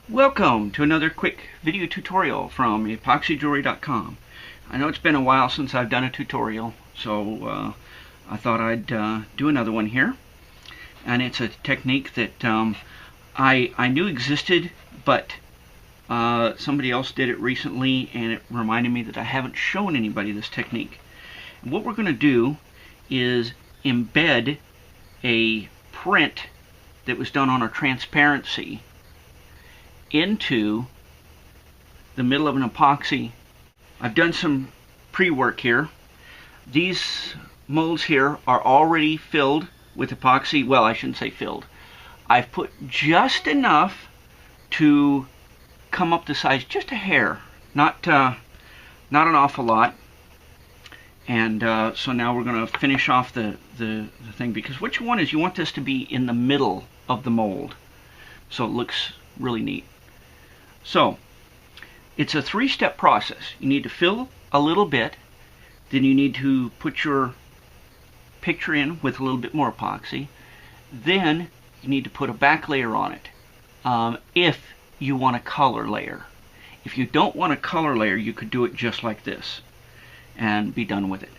Welcome to another quick video tutorial from EpoxyJewelry.com. I know it's been a while since I've done a tutorial, so I thought I'd do another one here. And it's a technique that I knew existed, but somebody else did it recently, and it reminded me that I haven't shown anybody this technique. And what we're going to do is embed a print that was done on a transparency into the middle of an epoxy. I've done some pre-work here. These molds here are already filled with epoxy. Well, I shouldn't say filled. I've put just enough to come up to size, just a hair, not an awful lot. And so now we're going to finish off the thing, because what you want is you want this to be in the middle of the mold, so it looks really neat. So it's a three-step process. You need to fill a little bit, then you need to put your picture in with a little bit more epoxy, then you need to put a back layer on it if you want a color layer. If you don't want a color layer, you could do it just like this and be done with it.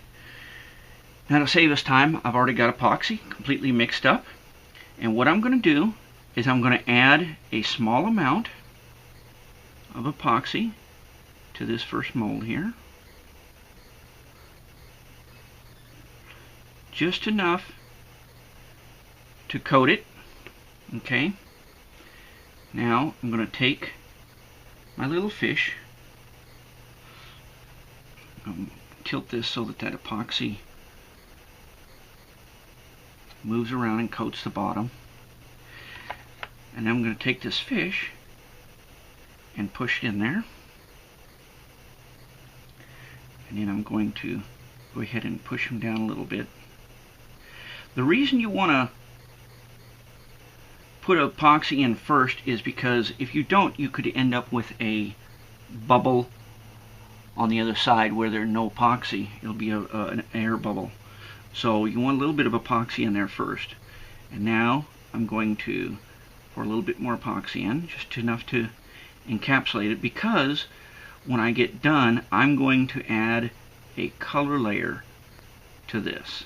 Now, to save us time, I've already got epoxy completely mixed up, and what I'm going to do is I'm going to add a small amount of epoxy to this first mold here. Just enough to coat it. Okay. Now I'm going to take my little fish, tilt this so that epoxy moves around and coats the bottom. And I'm going to take this fish and push it in there. And then I'm going to go ahead and push him down a little bit. The reason you want to put epoxy in first is because if you don't, you could end up with a bubble on the other side where there's no epoxy. It'll be an air bubble. So you want a little bit of epoxy in there first. And now I'm going to pour a little bit more epoxy in, just enough to encapsulate it, because when I get done, I'm going to add a color layer to this.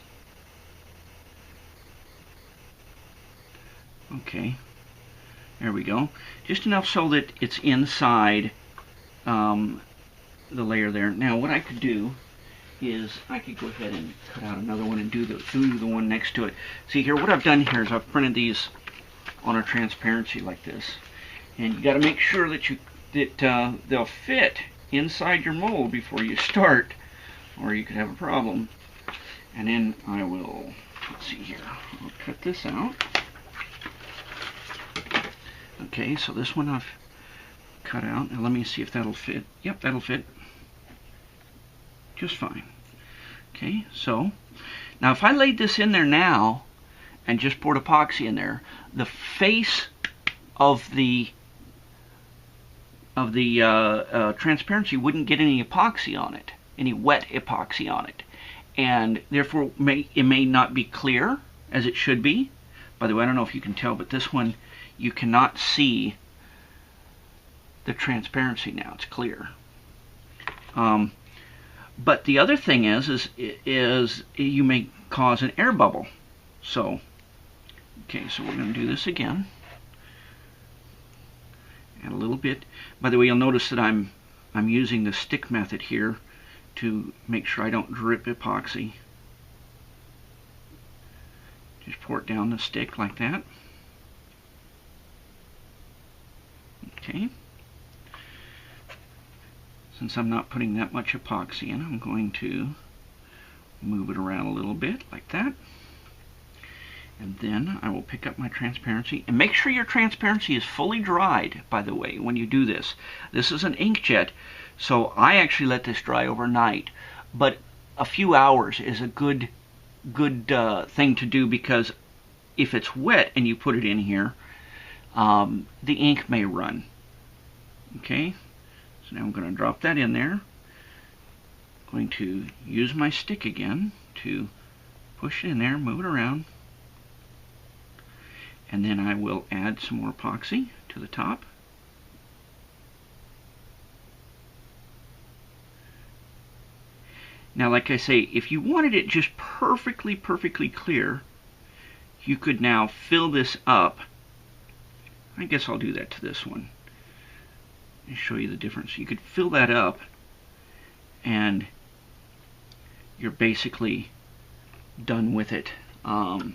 Okay, there we go. Just enough so that it's inside the layer there. Now what I could do is I could go ahead and cut out another one and do the one next to it. See here, what I've done here is I've printed these on a transparency like this, and you got to make sure that they'll fit inside your mold before you start, or you could have a problem. And then I will, let's see here, I'll cut this out. Okay, so this one I've cut out. Now let me see if that'll fit. Yep, that'll fit just fine. Okay, so now if I laid this in there now and just poured epoxy in there, the face of the transparency wouldn't get any epoxy on it, any wet epoxy on it, and therefore it may not be clear as it should be. By the way, I don't know if you can tell, but this one you cannot see the transparency now. It's clear. But the other thing is you may cause an air bubble. So, okay, so we're going to do this again. Add a little bit. By the way, you'll notice that I'm using the stick method here to make sure I don't drip epoxy. Just pour it down the stick like that. Okay. Since I'm not putting that much epoxy in, I'm going to move it around a little bit like that. And then I will pick up my transparency, and make sure your transparency is fully dried, by the way, when you do this. This is an inkjet, so I actually let this dry overnight, but a few hours is a good thing to do, because if it's wet and you put it in here, the ink may run. Okay, so now I'm going to drop that in there. I'm going to use my stick again to push it in there, move it around. And then I will add some more epoxy to the top. Now, like I say, if you wanted it just perfectly clear, you could now fill this up. I guess I'll do that to this one and show you the difference. You could fill that up and you're basically done with it. While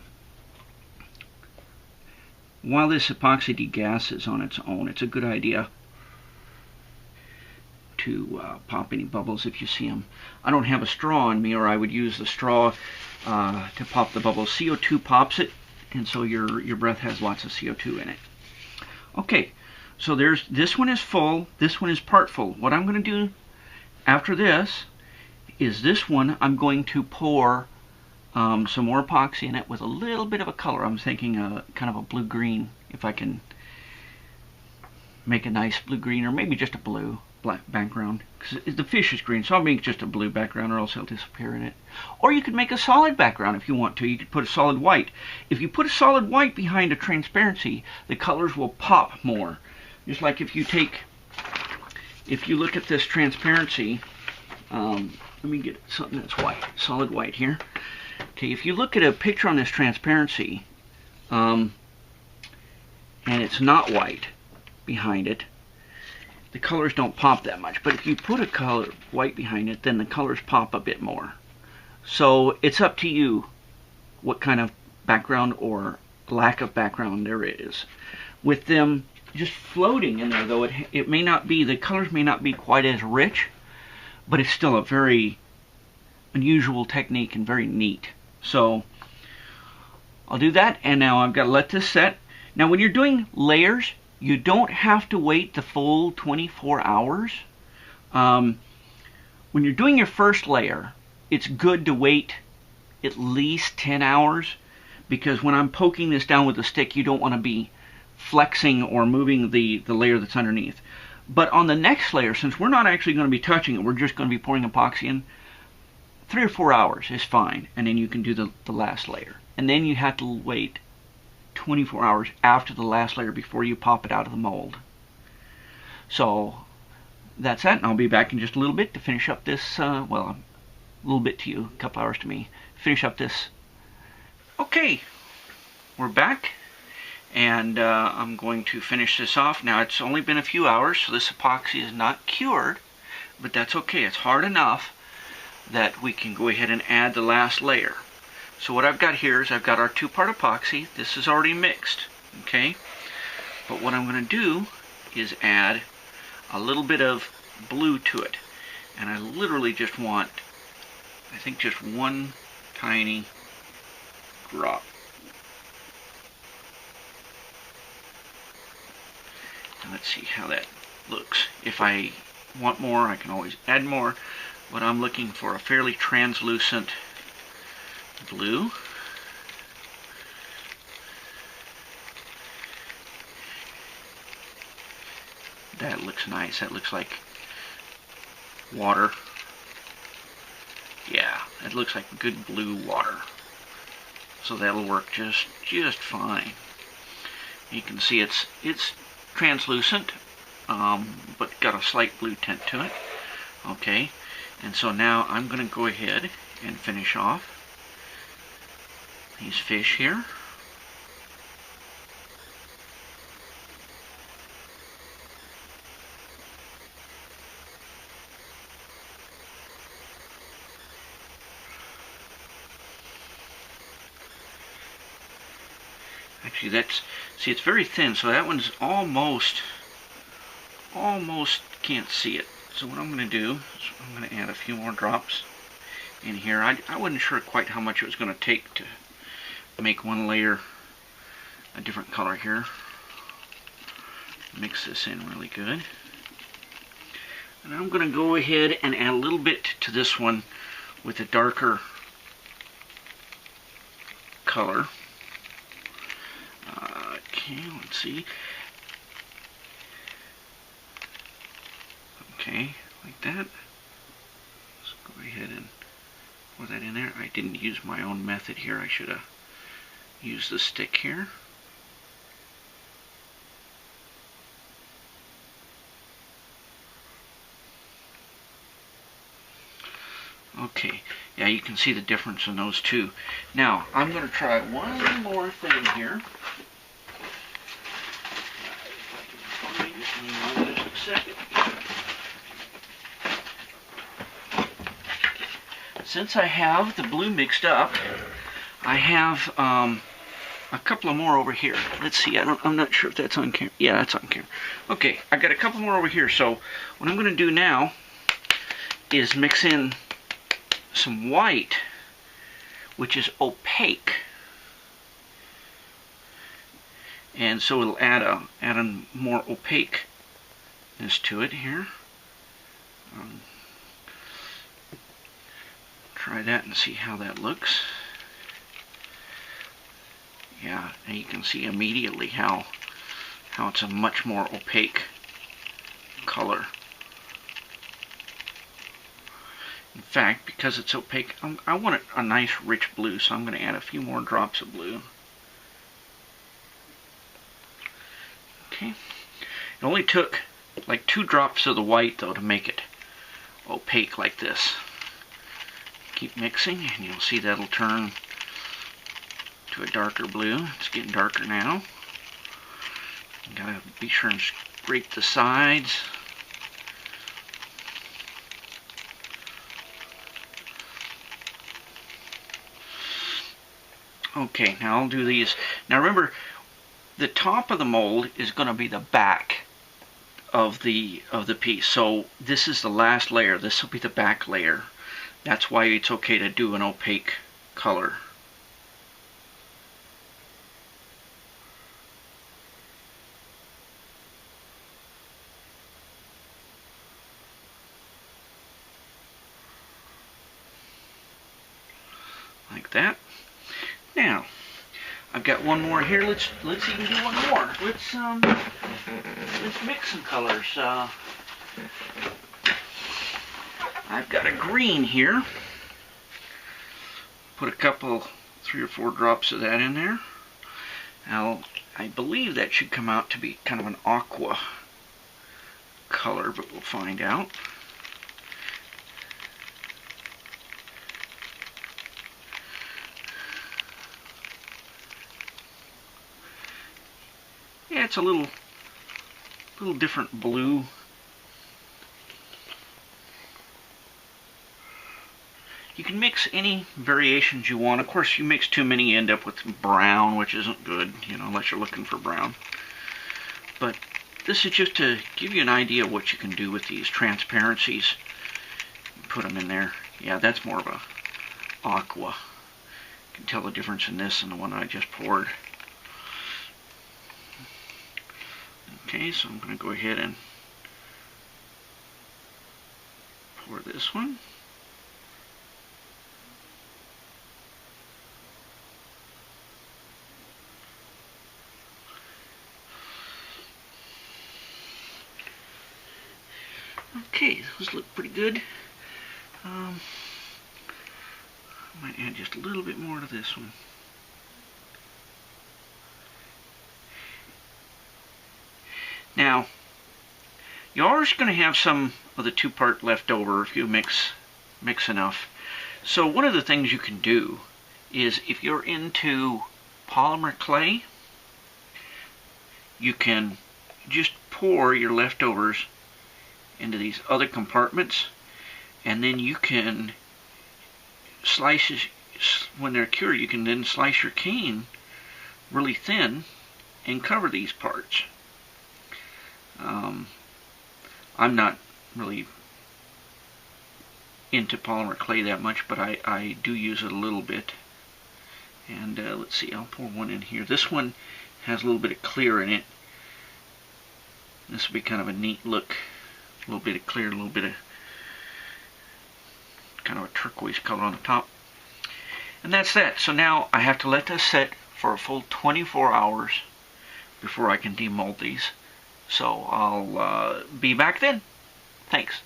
this epoxy degasses on its own, it's a good idea to pop any bubbles if you see them. I don't have a straw on me, or I would use the straw to pop the bubbles. CO2 pops it, and so your breath has lots of CO2 in it. Okay, so this one is full, this one is part full. What I'm going to do after this is this one I'm going to pour some more epoxy in it with a little bit of a color. I'm thinking kind of a blue-green, if I can make a nice blue-green, or maybe just a blue black background, because the fish is green, so I'll make just a blue background or else it'll disappear in it. Or you could make a solid background if you want to. You could put a solid white. If you put a solid white behind a transparency, the colors will pop more. Just like if you look at this transparency, let me get something that's white, solid white here. Okay, if you look at a picture on this transparency, and it's not white behind it, the colors don't pop that much. But if you put a color white behind it, then the colors pop a bit more. So it's up to you what kind of background or lack of background there is. With them just floating in there, though, it may not be, the colors may not be quite as rich, but it's still a very unusual technique and very neat. So I'll do that, and now I've got to let this set. Now when you're doing layers, you don't have to wait the full 24 hours. When you're doing your first layer, it's good to wait at least 10 hours, because when I'm poking this down with a stick, you don't want to be flexing or moving the layer that's underneath. But on the next layer, since we're not actually going to be touching it, we're just going to be pouring epoxy in, 3 or 4 hours is fine, and then you can do the last layer. And then you have to wait 24 hours after the last layer before you pop it out of the mold. So that's that, and I'll be back in just a little bit to finish up this, well, a little bit to you, a couple hours to me, finish up this. Okay, we're back, and I'm going to finish this off. Now, it's only been a few hours, so this epoxy is not cured, but that's okay. It's hard enough that we can go ahead and add the last layer. So what I've got here is I've got our 2-part epoxy. This is already mixed, okay? But what I'm going to do is add a little bit of blue to it. And I literally just want, I think, just one tiny drop. And let's see how that looks. If I want more, I can always add more. But I'm looking for a fairly translucent blue. That looks nice. That looks like water. Yeah, it looks like good blue water. So that'll work just fine. You can see it's translucent, but got a slight blue tint to it. Okay, and so now I'm going to go ahead and finish off these fish here. Actually, see, it's very thin, so that one's almost can't see it. So what I'm going to do is I'm going to add a few more drops in here. I wasn't sure quite how much it was going to take to make one layer a different color here. Mix this in really good. And I'm going to go ahead and add a little bit to this one with a darker color. Okay, let's see. Okay, like that. Let's go ahead and pour that in there. I didn't use my own method here. I should have used the stick here. Okay, yeah, you can see the difference in those two. Now, I'm going to try one more thing here. Just a second. Since I have the blue mixed up, I have a couple of more over here. Let's see, I'm not sure if that's on camera. Yeah, that's on camera. Okay, I got a couple more over here. So what I'm going to do now is mix in some white, which is opaque, and so it'll add a more opaqueness to it here. Try that and see how that looks. Yeah, and you can see immediately how it's a much more opaque color. In fact, because it's opaque, I want a nice rich blue, so I'm going to add a few more drops of blue. Okay. It only took like 2 drops of the white, though, to make it opaque like this. Keep mixing, and you'll see that'll turn to a darker blue. It's getting darker now. You gotta be sure and scrape the sides. Okay, now I'll do these. Now remember, the top of the mold is going to be the back of the piece. So this is the last layer. This will be the back layer. That's why it's okay to do an opaque color. Like that. Now, I've got one more here. Let's even do one more. Let's mix some colors. I've got a green here. Put a couple, 3 or 4 drops of that in there. Now, I believe that should come out to be kind of an aqua color, but we'll find out. Yeah, it's a little different blue. You can mix any variations you want. Of course, you mix too many, you end up with brown, which isn't good, you know, unless you're looking for brown. But this is just to give you an idea of what you can do with these transparencies. Put them in there. Yeah, that's more of a aqua. You can tell the difference in this and the one I just poured. Okay, so I'm going to go ahead and pour this one. Okay, those look pretty good. I might add just a little bit more to this one. Now, you're always going to have some of the 2-part left over if you mix enough. So one of the things you can do is, if you're into polymer clay, you can just pour your leftovers into these other compartments, and then you can slice, when they're cured, you can then slice your cane really thin and cover these parts. I'm not really into polymer clay that much, but I do use it a little bit. And let's see, I'll pour one in here. This one has a little bit of clear in it. This will be kind of a neat look. A little bit of clear, a little bit of kind of a turquoise color on the top. And that's that. So now I have to let this set for a full 24 hours before I can demold these. So I'll be back then. Thanks.